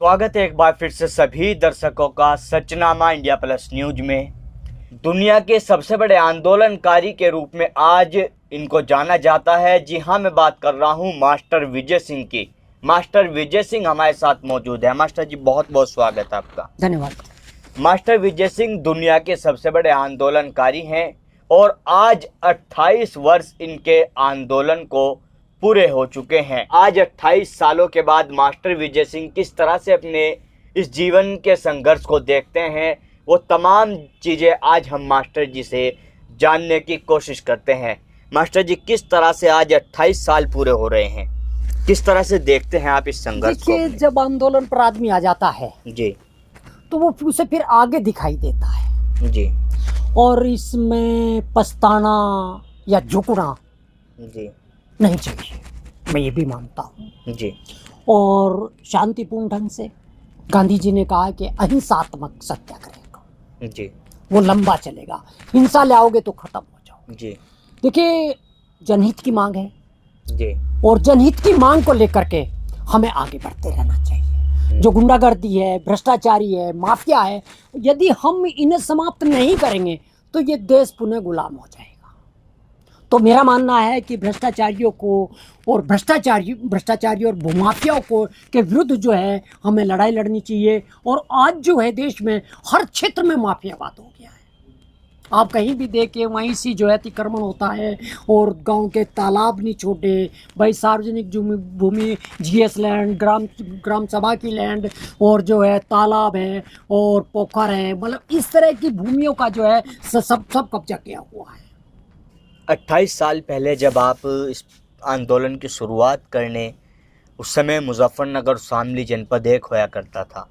स्वागत है एक बार फिर से सभी दर्शकों का सचनामा इंडिया प्लस न्यूज में। दुनिया के सबसे बड़े आंदोलनकारी के रूप में आज इनको जाना जाता है। जी हाँ, मैं बात कर रहा हूँ मास्टर विजय सिंह की। मास्टर विजय सिंह हमारे साथ मौजूद है। मास्टर जी, बहुत बहुत स्वागत है आपका। धन्यवाद। मास्टर विजय सिंह दुनिया के सबसे बड़े आंदोलनकारी हैं और आज 28 वर्ष इनके आंदोलन को पूरे हो चुके हैं। आज 28 सालों के बाद मास्टर विजय सिंह किस तरह से अपने इस जीवन के संघर्ष को देखते हैं, वो तमाम चीज़ें आज हम मास्टर जी से जानने की कोशिश करते हैं। मास्टर जी, किस तरह से आज 28 साल पूरे हो रहे हैं, किस तरह से देखते हैं आप इस संघर्ष को? देखिए, जब आंदोलन पर आदमी आ जाता है जी, तो वो उसे फिर आगे दिखाई देता है जी, और इसमें पछताना या झुकना जी, नहीं चाहिए, मैं ये भी मानता हूँ। जी, और शांतिपूर्ण ढंग से गांधी जी ने कहा कि अहिंसात्मक सत्याग्रह जी, वो लंबा चलेगा, हिंसा ले आओगे तो खत्म हो जाओ। जी, देखिए, जनहित की मांग है जी, और जनहित की मांग को लेकर के हमें आगे बढ़ते रहना चाहिए। जो गुंडागर्दी है, भ्रष्टाचारी है, माफिया है, यदि हम इन्हें समाप्त नहीं करेंगे तो ये देश पुनः गुलाम हो जाएगा। तो मेरा मानना है कि भ्रष्टाचारियों को और भ्रष्टाचारी और भूमाफियाओं को के विरुद्ध जो है हमें लड़ाई लड़नी चाहिए। और आज जो है देश में हर क्षेत्र में माफियावाद हो गया है। आप कहीं भी देखें वहीं से जो है अतिक्रमण होता है और गांव के तालाब नहीं छोटे भाई, सार्वजनिक भूमि, जीएस लैंड, ग्राम सभा की लैंड और जो है तालाब है और पोखर है, मतलब इस तरह की भूमियों का जो है सब कब्जा किया हुआ है। 28 साल पहले जब आप इस आंदोलन की शुरुआत करने, उस समय मुजफ्फरनगर शामली जनपद एक होया करता था।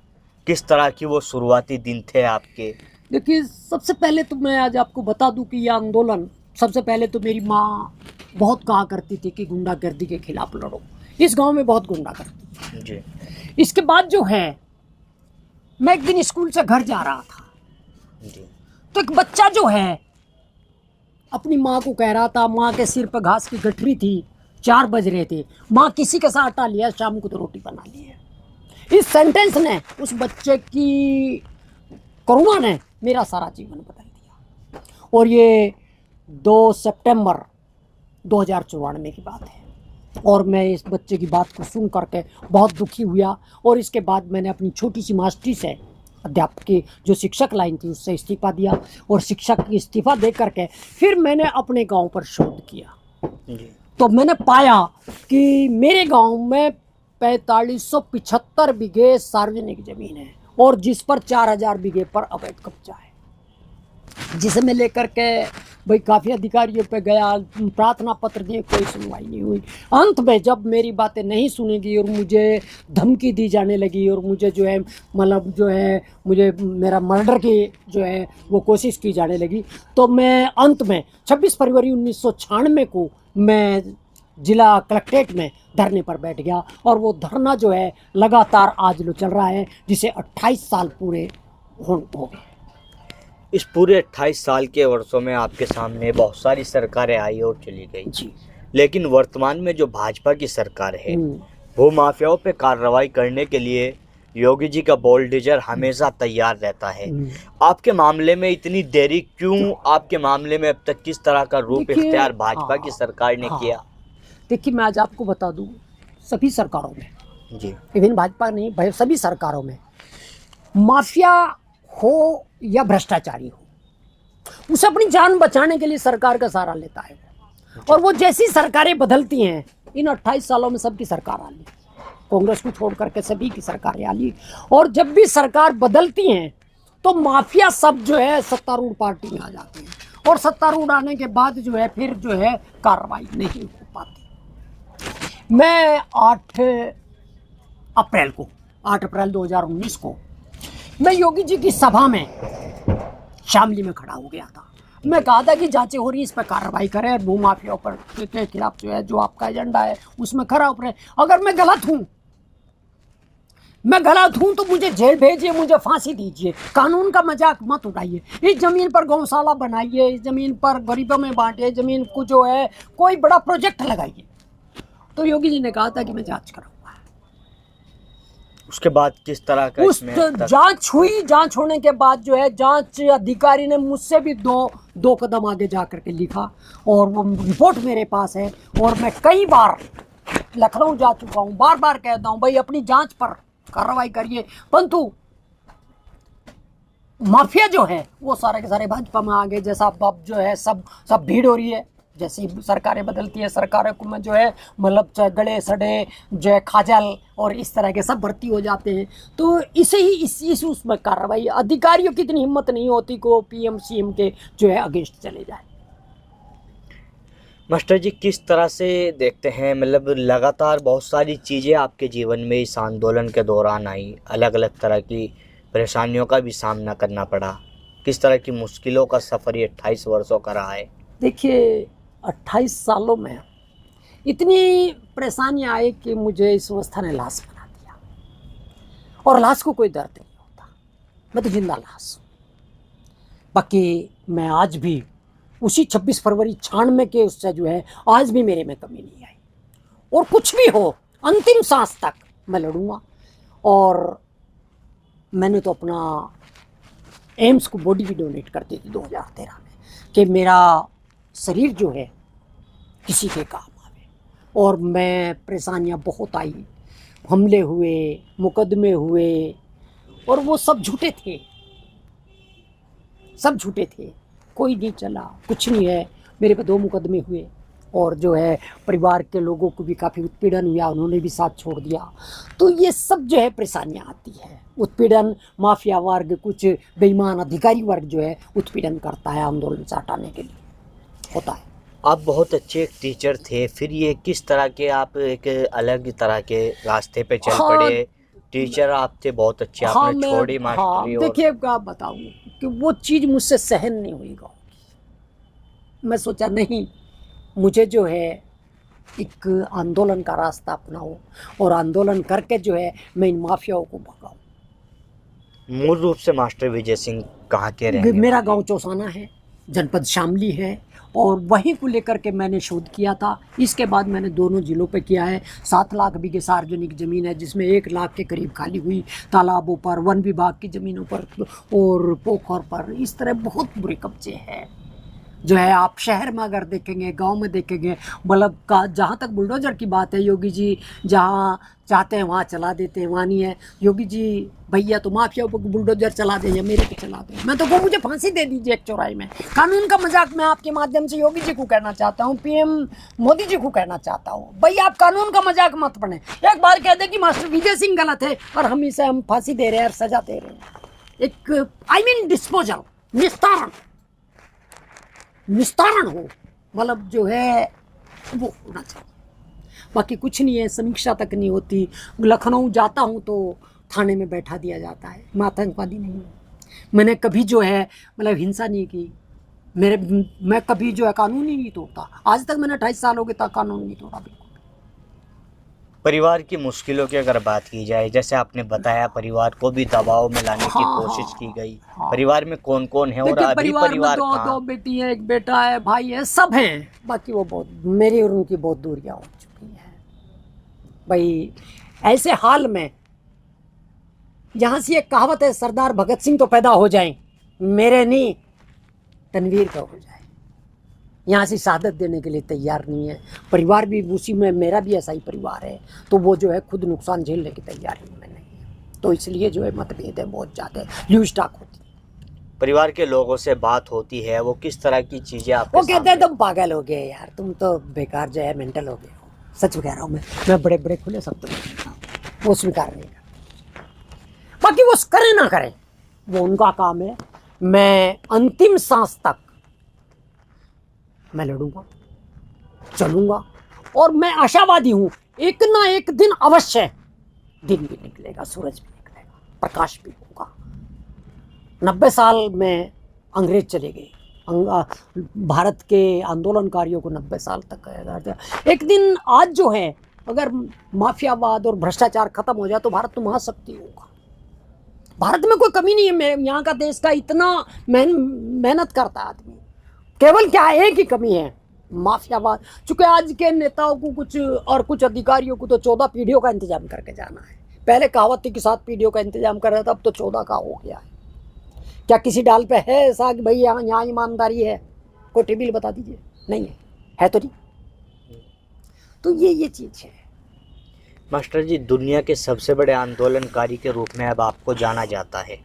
किस तरह की वो शुरुआती दिन थे आपके? देखिए, सबसे पहले तो मैं आज आपको बता दूं कि ये आंदोलन, सबसे पहले तो मेरी माँ बहुत कहा करती थी कि गुंडागर्दी के खिलाफ लड़ो। इस गांव में बहुत गुंडागर्दी जी, इसके बाद जो है, मैं एक दिन स्कूल से घर जा रहा था जी, तो एक बच्चा जो है अपनी माँ को कह रहा था, माँ के सिर पर घास की गठरी थी, 4 बज रहे थे, माँ किसी के साथ आटा लिया, शाम को तो रोटी बना ली है। इस सेंटेंस ने, उस बच्चे की करुणा ने मेरा सारा जीवन बदल दिया। और ये 2 सितंबर 2094 की बात है और मैं इस बच्चे की बात को सुन करके बहुत दुखी हुआ। और इसके बाद मैंने अपनी छोटी सी मास्टरी से, अध्यापक की जो शिक्षक लाइन थी, उससे इस्तीफा दिया और शिक्षक की इस्तीफा दे करके फिर मैंने अपने गांव पर शोध किया। जी, तो मैंने पाया कि मेरे गांव में 4575 बीघे सार्वजनिक जमीन है और जिस पर 4000 बीघे पर अवैध कब्जा है, जिसे मैं लेकर के भाई काफ़ी अधिकारियों पे गया, प्रार्थना पत्र दिए, कोई सुनवाई नहीं हुई। अंत में जब मेरी बातें नहीं सुनेगी और मुझे धमकी दी जाने लगी और मुझे जो है मतलब जो है मुझे मेरा मर्डर की जो है वो कोशिश की जाने लगी, तो मैं अंत में 26 फरवरी 1996 को मैं जिला कलेक्ट्रेट में धरने पर बैठ गया। और वो धरना जो है लगातार आज लो चल रहा है, जिसे 28 साल पूरे हो गए। इस पूरे 28 साल के वर्षों में आपके सामने बहुत सारी सरकारें आई और चली गई जी, लेकिन वर्तमान में जो भाजपा की सरकार है, वो माफियाओं पे कार्रवाई करने के लिए योगी जी का बुलडोजर हमेशा तैयार रहता है। आपके मामले में इतनी देरी क्यों? आपके मामले में अब तक किस तरह का रूप इख्तियार भाजपा की सरकार ने किया? देखिए, मैं आज आपको बता दूं, सभी सरकारों में, जी, इवन भाजपा नहीं भाई, सभी सरकारों में माफिया हो या भ्रष्टाचारी हो, उसे अपनी जान बचाने के लिए सरकार का सहारा लेता है। और वो जैसी सरकारें बदलती हैं, इन 28 सालों में सबकी सरकार आ ली, कांग्रेस को छोड़ करके सभी की सरकारें आ ली। और जब भी सरकार बदलती हैं तो माफिया सब जो है सत्तारूढ़ पार्टी में आ जाते हैं और सत्तारूढ़ आने के बाद जो है फिर जो है कार्रवाई नहीं हो पाती। मैं 8 अप्रैल 2019 को मैं योगी जी की सभा में शामली में खड़ा हो गया था। मैं कहा था कि जांचें हो रही, इस पर कार्रवाई करें, भूमाफियाओं पर के खिलाफ जो है जो आपका एजेंडा है उसमें खरा उतरे। अगर मैं गलत हूं तो मुझे जेल भेजिए, मुझे फांसी दीजिए, कानून का मजाक मत उड़ाइए। इस जमीन पर गौशाला बनाइए, इस जमीन पर गरीबों में बांटिए, जमीन को जो है कोई बड़ा प्रोजेक्ट लगाइए। तो योगी जी ने कहा था कि मैं जांच कराऊंगा। उसके बाद किस तरह का उस इसमें अब तक? जांच हुई, जांच होने के बाद जो है जांच अधिकारी ने मुझसे भी दो कदम आगे जा करके लिखा और वो रिपोर्ट मेरे पास है। और मैं कई बार लखनऊ जा चुका हूँ, बार बार कहता हूँ भाई अपनी जांच पर कार्रवाई करिए, परंतु माफिया जो है वो सारे के सारे भाजपा में आ गए। जैसा अब जो है सब भीड़ हो रही है, जैसी सरकारें बदलती है सरकारों को में जो है मतलब गड़े सड़े जो है खाजल और इस तरह के सब भर्ती हो जाते हैं। तो इसे ही इस उसमें कार्रवाई, अधिकारियों की इतनी हिम्मत नहीं होती को पीएम सीएम के जो है अगेंस्ट चले जाए। मास्टर जी किस तरह से देखते हैं, मतलब लगातार बहुत सारी चीज़ें आपके जीवन में इस आंदोलन के दौरान आई, अलग अलग तरह की परेशानियों का भी सामना करना पड़ा, किस तरह की मुश्किलों का सफ़र ये 28 वर्षों का रहा है? देखिए 28 सालों में इतनी परेशानियां आई कि मुझे इस अवस्था ने लाश बना दिया। और लाश को कोई दर्द नहीं होता, मैं तो जिंदा लाश हूँ। बाकी मैं आज भी उसी 26 फरवरी 96 के उससे जो है आज भी मेरे में कमी नहीं आई। और कुछ भी हो अंतिम सांस तक मैं लड़ूंगा। और मैंने तो अपना एम्स को बॉडी भी डोनेट कर दी थी 2013 में कि मेरा शरीर जो है किसी के काम आवे। और मैं परेशानियां बहुत आई, हमले हुए, मुकदमे हुए, और वो सब झूठे थे, सब झूठे थे, कोई नहीं चला, कुछ नहीं है। मेरे पे 2 मुकदमे हुए और जो है परिवार के लोगों को भी काफ़ी उत्पीड़न हुआ, उन्होंने भी साथ छोड़ दिया। तो ये सब जो है परेशानियां आती है, उत्पीड़न, माफिया वर्ग, कुछ बेईमान अधिकारी वर्ग जो है उत्पीड़न करता है आंदोलन से हटाने के लिए, होता है। आप बहुत अच्छे एक टीचर थे, फिर ये किस तरह के आप एक अलग तरह के रास्ते पे चल पड़े? टीचर आप थे बहुत अच्छे, आपने छोड़ी मास्टरी। और देखिए क्या बताऊँ कि वो चीज़ मुझसे सहन नहीं हुई गाँव की। मैं सोचा नहीं, मुझे जो है एक आंदोलन का रास्ता अपनाऊं और आंदोलन करके जो है मैं इन माफियाओं को भगाऊं। मूल रूप से मास्टर विजय सिंह कहाँ के रहने वाले? मेरा गांव चौसाना है, जनपद शामली है, और वहीं को लेकर के मैंने शोध किया था। इसके बाद मैंने दोनों जिलों पे किया है। 7 लाख बीघे सार्वजनिक ज़मीन है, जिसमें 1 लाख के करीब खाली हुई तालाबों पर, वन विभाग की ज़मीनों पर और पोखर पर, इस तरह बहुत बुरे कब्जे हैं। जो है आप शहर में अगर देखेंगे, गांव में देखेंगे, मतलब का जहाँ तक बुलडोजर की बात है, योगी जी जहाँ चाहते हैं वहाँ चला देते हैं, वहाँ नहीं है। योगी जी भैया तो माफिया पर बुलडोजर चला दें या मेरे पे चला दें, मैं तो वो मुझे फांसी दे दीजिए एक चौराहे में। कानून का मजाक मैं आपके माध्यम से योगी जी को कहना चाहता हूँ, पीएम मोदी जी को कहना चाहता हूँ, भैया आप कानून का मजाक मत बने। एक बार कह दे कि मास्टर विजय सिंह गलत है और हम फांसी दे रहे हैं और सजा दे रहे हैं। एक डिस्पोजल, निस्तारण हो, मतलब जो है वो होना चाहिए। बाकी कुछ नहीं है, समीक्षा तक नहीं होती। लखनऊ जाता हूँ तो थाने में बैठा दिया जाता है। मैं आतंकवादी नहीं हूँ, मैंने कभी जो है मतलब हिंसा नहीं की, मैं कभी जो है कानून ही नहीं तोड़ता। आज तक मैंने 28 साल हो गए तक कानून नहीं तोड़ा बिल्कुल। परिवार की मुश्किलों की अगर बात की जाए, जैसे आपने बताया परिवार को भी दबाव में लाने की कोशिश की गई। परिवार में कौन कौन है और अभी परिवार में दो बेटी है, एक बेटा है, भाई है, सब हैं। बाकी वो बहुत मेरी और उनकी बहुत दूरियां हो चुकी हैं भाई। ऐसे हाल में यहाँ से एक कहावत है, सरदार भगत सिंह तो पैदा हो जाएं, मेरे नहीं तनवीर का हो जाए। यहाँ से शहादत देने के लिए तैयार नहीं है। परिवार भी उसी में, मेरा भी ऐसा ही परिवार है, तो वो जो है खुद नुकसान झेलने की तैयारी में नहीं है। तो इसलिए जो है मतभेद है बहुत ज़्यादा, लूज टॉक होती है। परिवार के लोगों से बात होती है, वो किस तरह की चीज़ें आप? वो कहते हैं तुम पागल हो गए यार, तुम तो बेकार जो है मेंटल हो गए हो। सच कह रहा हूँ मैं बड़े बड़े खुले सब वो स्वीकार नहीं करता। बाकी वो करें ना करें वो उनका काम है। मैं अंतिम सांस तक मैं लड़ूंगा, चलूंगा, और मैं आशावादी हूं एक ना एक दिन अवश्य दिन भी निकलेगा, सूरज भी निकलेगा, प्रकाश भी होगा। 90 साल में अंग्रेज चले गए, भारत के आंदोलनकारियों को 90 साल तक एक दिन आज जो है अगर माफियावाद और भ्रष्टाचार खत्म हो जाए तो भारत तो महाशक्ति होगा। भारत में कोई कमी नहीं है, यहाँ का देश का इतना मेहनत करता है आदमी। केवल क्या एक ही कमी है, माफियावाद। चूंकि आज के नेताओं को कुछ और कुछ अधिकारियों को तो 14 पीढ़ियों का इंतजाम करके जाना है। पहले कहावत के साथ पीढ़ियों का इंतजाम कर रहा था, अब तो 14 का हो गया है। क्या किसी डाल पे है ऐसा कि भाई यहाँ ईमानदारी है? कोई टेबल बता दीजिए, नहीं है तो नहीं। तो ये चीज़ है। मास्टर जी, दुनिया के सबसे बड़े आंदोलनकारी के रूप में अब आपको जाना जाता है।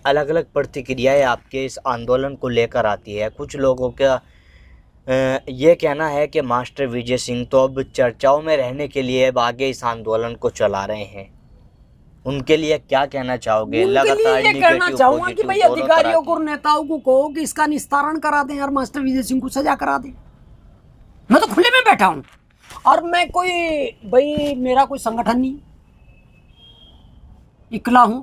अलग अलग प्रतिक्रियाएं आपके इस आंदोलन को लेकर आती है। कुछ लोगों का ये कहना है कि मास्टर विजय सिंह तो अब चर्चाओं में रहने के लिए अब आगे इस आंदोलन को चला रहे हैं। उनके लिए क्या कहना चाहोगे? लगातार ये कहना चाहूंगा कि भाई अधिकारियों को और नेताओं को कहो कि इसका निस्तारण करा दें और मास्टर विजय सिंह को सजा करा दें। मैं तो खुले में बैठा हूं और मैं कोई भाई मेरा कोई संगठन नहीं, इकला हूं,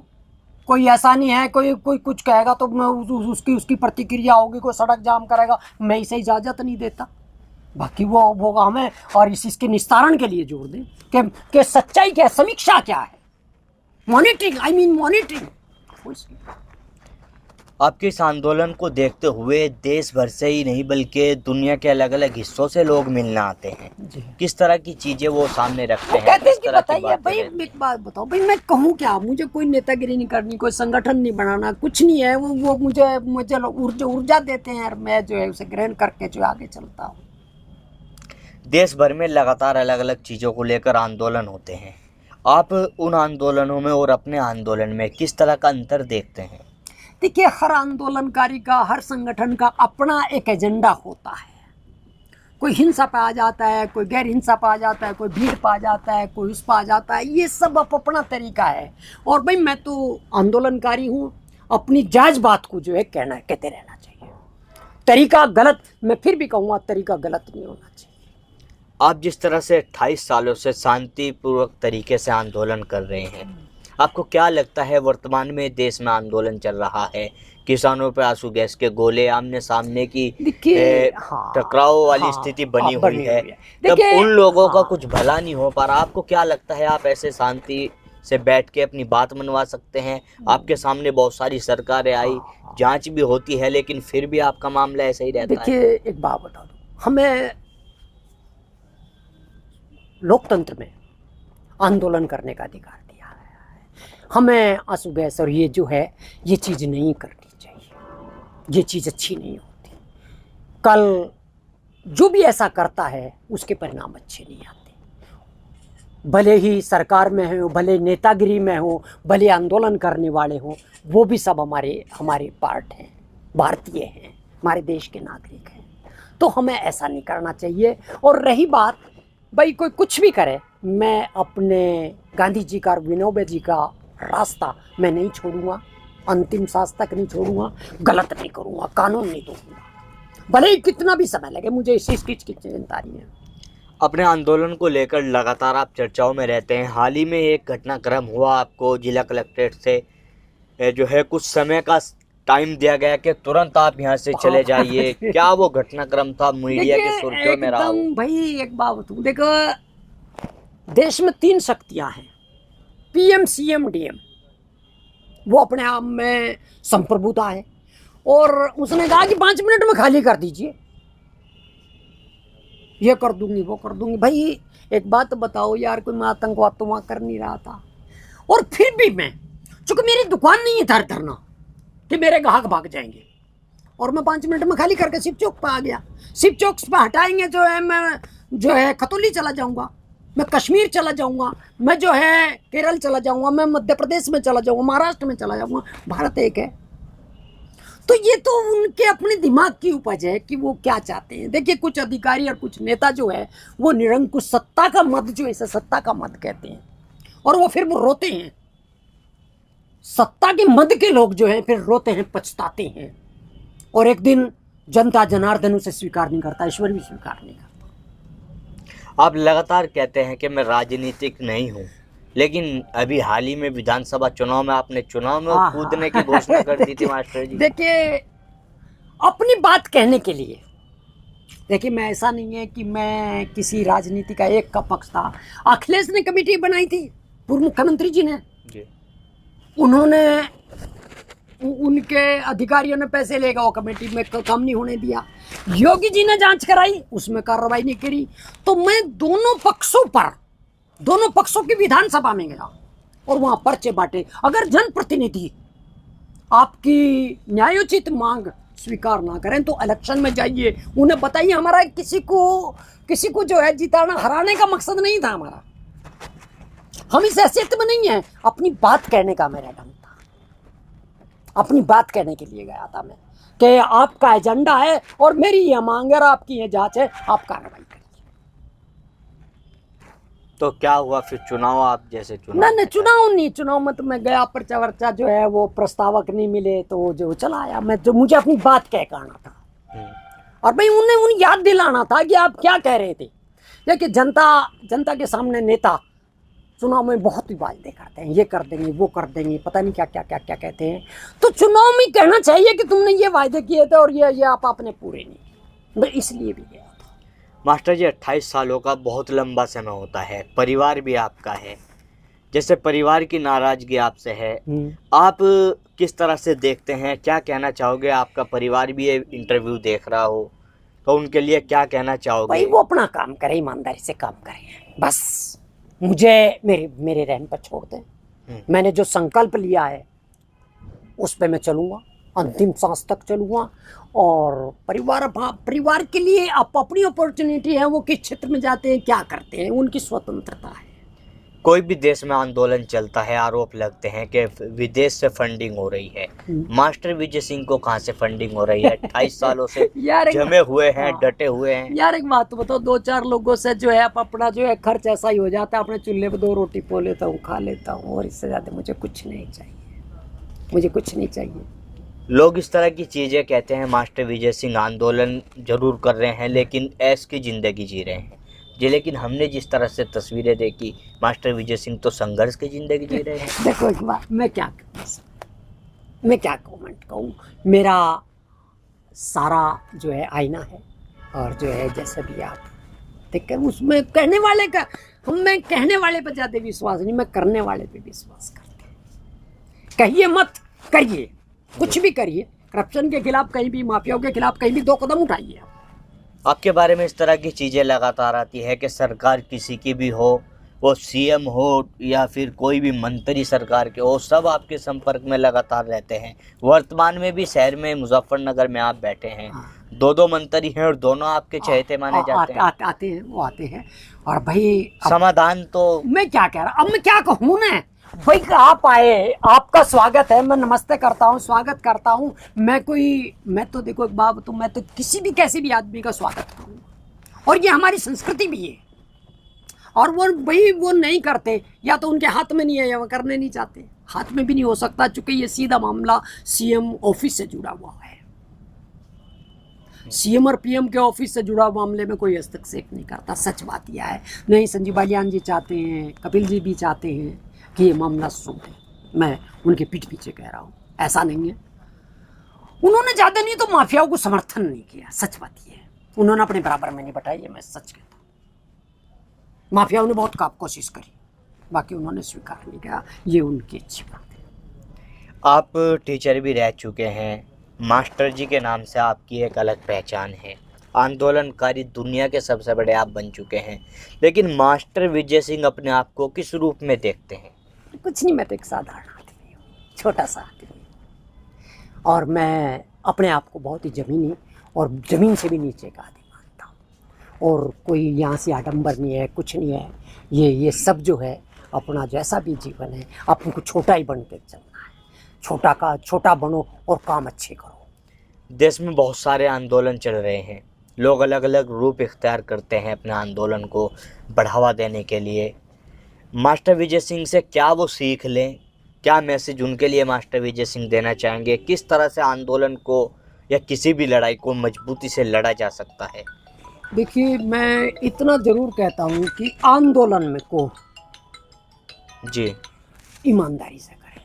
कोई ऐसा नहीं है कोई कुछ कहेगा तो मैं उसकी प्रतिक्रिया होगी, कोई सड़क जाम करेगा, मैं इसे इजाजत नहीं देता। बाकी वो हमें और इसके निस्तारण के लिए जोड़ दें कि सच्चाई क्या है, समीक्षा क्या है, मॉनिटरिंग। आपके इस आंदोलन को देखते हुए देश भर से ही नहीं बल्कि दुनिया के अलग अलग हिस्सों से लोग मिलने आते हैं। किस तरह की चीजें वो सामने रखते हैं? किस तरह की बातें? भाई एक बात बताओ भाई, मैं कहूँ क्या? मुझे कोई नेतागिरी नहीं करनी, कोई संगठन नहीं बनाना, कुछ नहीं है। वो मुझे ऊर्जा देते हैं और मैं जो है उसे ग्रहण करके जो आगे चलता हूँ। देश भर में लगातार अलग अलग चीज़ों को लेकर आंदोलन होते हैं। आप उन आंदोलनों में और अपने आंदोलन में किस तरह का अंतर देखते हैं? देखिए, हर आंदोलनकारी का, हर संगठन का अपना एक एजेंडा होता है। कोई हिंसा पे आ जाता है, कोई गैर हिंसा पे आ जाता है, कोई भीड़ पे आ जाता है, कोई उस पे आ जाता है। ये सब अपना तरीका है। और भाई मैं तो आंदोलनकारी हूँ, अपनी जायज़ बात को जो है कहते रहना चाहिए। तरीका गलत, मैं फिर भी कहूँगा तरीका गलत नहीं होना चाहिए। आप जिस तरह से 28 सालों से शांतिपूर्वक तरीके से आंदोलन कर रहे हैं, आपको क्या लगता है वर्तमान में देश में आंदोलन चल रहा है, किसानों पे आंसू गैस के गोले, आमने सामने की टकराव वाली स्थिति बनी हुई है, तब उन लोगों का कुछ भला नहीं हो पा रहा। आपको क्या लगता है आप ऐसे शांति से बैठ के अपनी बात मनवा सकते हैं? आपके सामने बहुत सारी सरकारें आई, जांच भी होती है, लेकिन फिर भी आपका मामला ऐसा ही रहता है। देखिए, एक बात बता दो, हमें लोकतंत्र में आंदोलन करने का अधिकार दिया गया है। हमें आंसू गैस और ये जो है ये चीज़ नहीं करनी चाहिए। ये चीज़ अच्छी नहीं होती। कल जो भी ऐसा करता है उसके परिणाम अच्छे नहीं आते। भले ही सरकार में हो, भले नेतागिरी में हो, भले आंदोलन करने वाले हों, वो भी सब हमारे पार्ट हैं, भारतीय हैं, हमारे देश के नागरिक हैं। तो हमें ऐसा नहीं करना चाहिए। और रही बात भाई कोई कुछ भी करे, मैं अपने गांधी जी का और विनोबा जी का रास्ता मैं नहीं छोड़ूंगा, अंतिम सांस तक नहीं छोड़ूंगा, गलत नहीं करूंगा, कानून नहीं तोड़ूंगा, भले ही कितना भी समय लगे। मुझे इस चीज़ की चिंता नहीं है। अपने आंदोलन को लेकर लगातार आप चर्चाओं में रहते हैं। हाल ही में एक घटनाक्रम हुआ, आपको जिला कलेक्ट्रेट से जो है कुछ समय का टाइम दिया गया कि तुरंत आप यहाँ से चले जाइए। क्या वो घटनाक्रम था? मीडिया के सुर्खियों में रहा। भाई एक बात बताऊं, देखो देश में 3 शक्तियां हैं, पीएम, सीएम, डीएम। वो अपने आप में संप्रभुता है और उसने कहा कि 5 मिनट में खाली कर दीजिए, ये कर दूंगी, वो कर दूंगी। भाई एक बात बताओ यार, कोई मैं आतंकवाद तो वहां कर नहीं रहा था। और फिर भी मैं, चूंकि मेरी दुकान नहीं है धरना कि मेरे ग्राहक भाग जाएंगे, और मैं 5 मिनट में खाली करके शिव चौक पर आ गया। शिव चौक पर हटाएंगे जो है, मैं जो है खतौली चला जाऊंगा, मैं कश्मीर चला जाऊंगा, मैं जो है केरल चला जाऊंगा, मैं मध्य प्रदेश में चला जाऊंगा, महाराष्ट्र में चला जाऊंगा। भारत एक है। तो ये तो उनके अपने दिमाग की उपज है कि वो क्या चाहते हैं। देखिए, कुछ अधिकारी और कुछ नेता जो है वो निरंकुश सत्ता का मद, जो इसे सत्ता का मद कहते हैं, और वो फिर वो रोते हैं। सत्ता के मद के लोग जो हैं फिर रोते हैं, पछताते हैं, और एक दिन जनता जनार्दन उसे स्वीकार नहीं करता, ईश्वर भी स्वीकार नहीं करता। आप लगातार कहते हैं कि मैं राजनीतिक नहीं हूं, लेकिन अभी हाल ही में विधानसभा चुनाव में आपने चुनाव में कूदने की घोषणा कर दी थी मास्टर जी। देखिए, अपनी बात कहने के लिए, देखिए मैं ऐसा नहीं है कि मैं किसी राजनीति का एक का पक्ष था। अखिलेश ने कमेटी बनाई थी, पूर्व मुख्यमंत्री जी ने, उन्होंने, उनके अधिकारियों ने पैसे लेगा, वो कमेटी में काम नहीं होने दिया। योगी जी ने जांच कराई, उसमें कार्रवाई नहीं करी। तो मैं दोनों पक्षों की विधानसभा में गया, और वहां पर्चे बांटे। अगर जनप्रतिनिधि आपकी न्यायोचित मांग स्वीकार ना करें तो इलेक्शन में जाइए, उन्हें बताइए हमारा किसी को जो है जिताना हराने का मकसद नहीं था हमारा, हम इस हैसियत में नहीं है। अपनी बात कहने का मेरा ढंग था, अपनी बात कहने के लिए गया था मैं कि आपका एजेंडा है और मेरी ये मांग है और आपकी ये जांच है, आप कार्रवाई करिए। तो क्या हुआ फिर? चुनाव आप जैसे चुनाव में तो मैं गया, पर्चा वर्चा जो है वो प्रस्तावक नहीं मिले तो जो चला आया मैं, जो मुझे अपनी बात कह के आना था और भाई उन्हें याद दिलाना था कि आप क्या कह रहे थे। देखिए जनता के सामने नेता चुनाव में बहुत ही वायदे करते हैं, ये कर देंगे वो कर देंगे, पता नहीं क्या क्या क्या क्या कहते हैं। तो चुनाव में कहना चाहिए कि तुमने ये वायदे किए थे और ये आपने पूरे नहीं किए। मैं इसलिए भी गया था। मास्टर जी 28 सालों का बहुत लंबा समय होता है, परिवार भी आपका है, जैसे परिवार की नाराजगी आपसे है, आप किस तरह से देखते हैं? क्या कहना चाहोगे? आपका परिवार भी ये इंटरव्यू देख रहा हो तो उनके लिए क्या कहना चाहोगे? भाई वो अपना काम करे, ईमानदारी से काम करे, बस मुझे मेरे रहन पर छोड़ दें। मैंने जो संकल्प लिया है उस पे मैं चलूँगा, अंतिम सांस तक चलूँगा। और परिवार के लिए अपनी अपॉर्चुनिटी है, वो किस क्षेत्र में जाते हैं क्या करते हैं उनकी स्वतंत्रता है। कोई भी देश में आंदोलन चलता है, आरोप लगते हैं कि विदेश से फंडिंग हो रही है। मास्टर विजय सिंह को कहाँ से फंडिंग हो रही है? 28 सालों से जमे हुए हैं, डटे हुए हैं। यार एक बात तो बताओ, 2-4 लोगों से जो है अपना जो है खर्च ऐसा ही हो जाता है, अपने चूल्हे पे 2 रोटी पो लेता हूँ, खा लेता हूँ, और इससे ज्यादा मुझे कुछ नहीं चाहिए, मुझे कुछ नहीं चाहिए। लोग इस तरह की चीजें कहते हैं, मास्टर विजय सिंह आंदोलन जरूर कर रहे हैं लेकिन ऐश की जिंदगी जी रहे हैं जी। लेकिन हमने जिस तरह से तस्वीरें देखी, मास्टर विजय सिंह तो संघर्ष की जिंदगी जी रहे हैं। देखो एक बात, मैं क्या कमेंट कहूँ, मेरा सारा जो है आईना है और जो है जैसे भी आप देख कर उसमें कहने वाले का, मैं कहने वाले पर ज़्यादा विश्वास नहीं, मैं करने वाले पे विश्वास करता हूँ। कहिए मत करिए, कुछ भी करिए, करप्शन के खिलाफ कहीं भी, माफियाओं के खिलाफ कहीं भी 2 कदम उठाइए। आपके बारे में इस तरह की चीज़ें लगातार आती है कि सरकार किसी की भी हो, वो सीएम हो या फिर कोई भी मंत्री सरकार के हो, सब आपके संपर्क में लगातार रहते हैं। वर्तमान में भी शहर में मुजफ्फरनगर में आप बैठे हैं, 2 मंत्री हैं और दोनों आपके चहेते माने जाते हैं। आते हैं और भाई समाधान तो मैं क्या कह रहा, अब मैं क्या कहूँ ना भाई, आप आए, आपका स्वागत है, मैं नमस्ते करता हूँ, स्वागत करता हूँ। मैं तो देखो एक बात, तो मैं तो किसी भी कैसे भी आदमी का स्वागत करूँगा और ये हमारी संस्कृति भी है। और वो नहीं करते, या तो उनके हाथ में नहीं है या वो करने नहीं चाहते, हाथ में भी नहीं हो सकता क्योंकि ये सीधा मामला सीएम ऑफिस से जुड़ा हुआ है। सीएम और पीएम के ऑफिस से जुड़ा मामले में कोई हस्तक्षेप नहीं करता। सच बात यह है, नहीं संजीव बालियान जी चाहते हैं, कपिल जी भी चाहते हैं कि ये मामला सुने, मैं उनके पीठ पीछे कह रहा हूँ, ऐसा नहीं है। उन्होंने ज़्यादा नहीं तो माफियाओं को समर्थन नहीं किया, सच बात ये है। उन्होंने अपने बराबर में नहीं बैठाई, ये मैं सच कहता हूँ। माफियाओं ने बहुत कोशिश करी, बाकी उन्होंने स्वीकार नहीं किया, ये उनकी अच्छी बात है। आप टीचर भी रह चुके हैं, मास्टर जी के नाम से आपकी एक अलग पहचान है, आंदोलनकारी दुनिया के सबसे बड़े आप बन चुके हैं, लेकिन मास्टर विजय सिंह अपने आप को किस रूप में देखते हैं? कुछ नहीं, मैं तो एक साधारण आदमी हूँ, छोटा सा आदमी, और मैं अपने आप को बहुत ही ज़मीनी और ज़मीन से भी नीचे का आदमी मानता हूँ। और कोई यहाँ से आडंबर नहीं है, कुछ नहीं है। ये सब जो है अपना जैसा भी जीवन है, अपन को छोटा ही बन के चलना है, छोटा बनो और काम अच्छे करो। देश में बहुत सारे आंदोलन चल रहे हैं, लोग अलग अलग रूप इख्तियार करते हैं अपने आंदोलन को बढ़ावा देने के लिए। मास्टर विजय सिंह से क्या वो सीख लें? क्या मैसेज उनके लिए मास्टर विजय सिंह देना चाहेंगे? किस तरह से आंदोलन को या किसी भी लड़ाई को मजबूती से लड़ा जा सकता है? देखिए, मैं इतना ज़रूर कहता हूँ कि आंदोलन में को जी ईमानदारी से करें।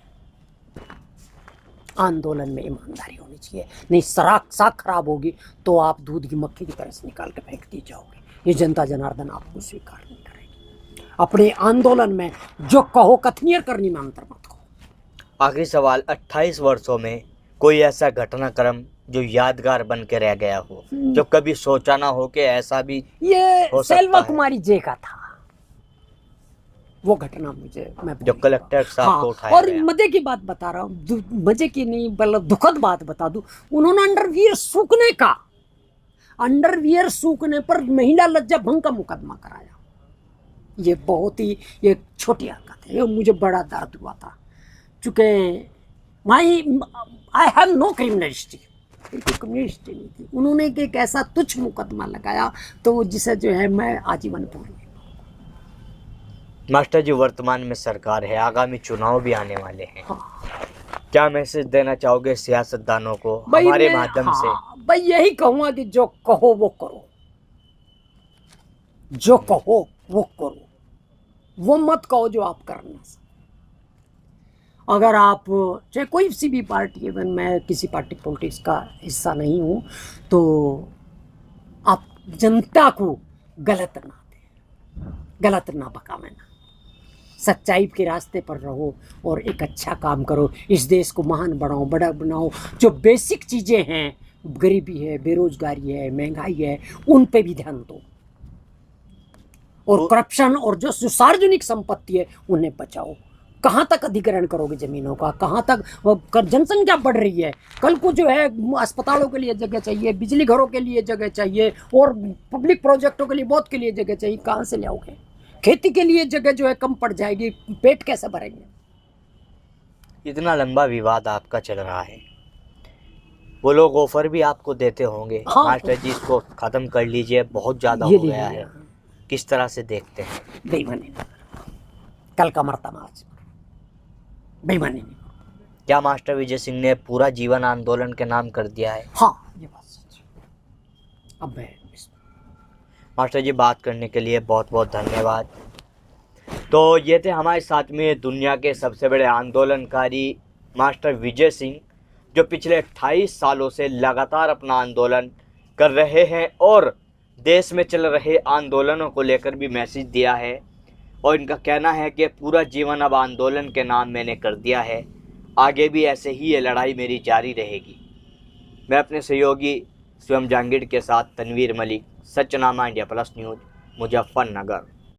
आंदोलन में ईमानदारी होनी चाहिए, नहीं साख खराब होगी तो आप दूध की मक्खी की तरह से निकाल के फेंक दी जाओगे। ये जनता जनार्दन आपको स्वीकार नहीं करेगी। अपने आंदोलन में जो कहो कथनीय करनी में अंतर मत कहो। आखिरी सवाल, 28 वर्षों में कोई ऐसा घटनाक्रम जो यादगार बन के रह गया हो, जो कभी सोचा ना हो कि ऐसा भी ये हो सकता सेल्वा है? कुमारी जे का था। वो घटना मुझे मैं जो कलेक्टर साहब को उठाया और गया। मजे की बात बता रहा हूँ, मजे की नहीं मतलब दुखद बात बता दूं, उन्होंने अंडरवियर सूखने पर महिला लज्जा भंग का मुकदमा कराया। ये बहुत ही ये छोटी हरकत है, ये मुझे बड़ा दर्द हुआ था, चूंकि I have no criminal history, criminal history नहीं थी। उन्होंने एक ऐसा तुच्छ मुकदमा लगाया तो जिसे जो है मैं आजीवन भूल गया। मास्टर जी, वर्तमान में सरकार है, आगामी चुनाव भी आने वाले हैं। हाँ। क्या मैसेज देना चाहोगे सियासतदानों को भाई हमारे मैं- माध्यम से? भाई यही कहूंगा कि जो कहो वो करो, जो कहो वो करो, वो मत कहो जो आप कर ना सकते। अगर आप चाहे कोई सी भी पार्टी, इवन मैं किसी पार्टी पॉलिटिक्स का हिस्सा नहीं हूं, तो आप जनता को गलत ना दें, गलत ना भकावें ना, सच्चाई के रास्ते पर रहो और एक अच्छा काम करो। इस देश को महान बनाओ, बड़ा बनाओ। जो बेसिक चीज़ें हैं, गरीबी है, बेरोजगारी है, महंगाई है, उन पे भी ध्यान दो, और करप्शन और जो सार्वजनिक संपत्ति है उन्हें बचाओ। कहाँ तक अधिग्रहण करोगे जमीनों का, कहाँ तक जनसंख्या बढ़ रही है, कल को जो है अस्पतालों के लिए जगह चाहिए, बिजली घरों के लिए जगह चाहिए, और पब्लिक प्रोजेक्टों के लिए बहुत के लिए जगह चाहिए, कहाँ से लाओगे? खेती के लिए जगह जो है कम पड़ जाएगी, पेट कैसे भरेंगे? इतना लंबा विवाद आपका चल रहा है, वो लोग ऑफर भी आपको देते होंगे, हाँ। मास्टर जी इसको खत्म कर लीजिए, बहुत ज्यादा ये हो गया है, किस तरह से देखते हैं? बेईमानी, कल का मरता आज, बेईमानी नहीं। क्या मास्टर विजय सिंह ने पूरा जीवन आंदोलन के नाम कर दिया है? हाँ, ये बात सच है। अब मैं मास्टर जी, बात करने के लिए बहुत बहुत धन्यवाद। तो ये थे हमारे साथ में दुनिया के सबसे बड़े आंदोलनकारी मास्टर विजय सिंह, जो पिछले 28 सालों से लगातार अपना आंदोलन कर रहे हैं और देश में चल रहे आंदोलनों को लेकर भी मैसेज दिया है। और इनका कहना है कि पूरा जीवन अब आंदोलन के नाम मैंने कर दिया है, आगे भी ऐसे ही ये लड़ाई मेरी जारी रहेगी। मैं अपने सहयोगी स्वयं जहांगीर के साथ Tanveer Malik, Sachnama India plus news, Muzaffarnagar.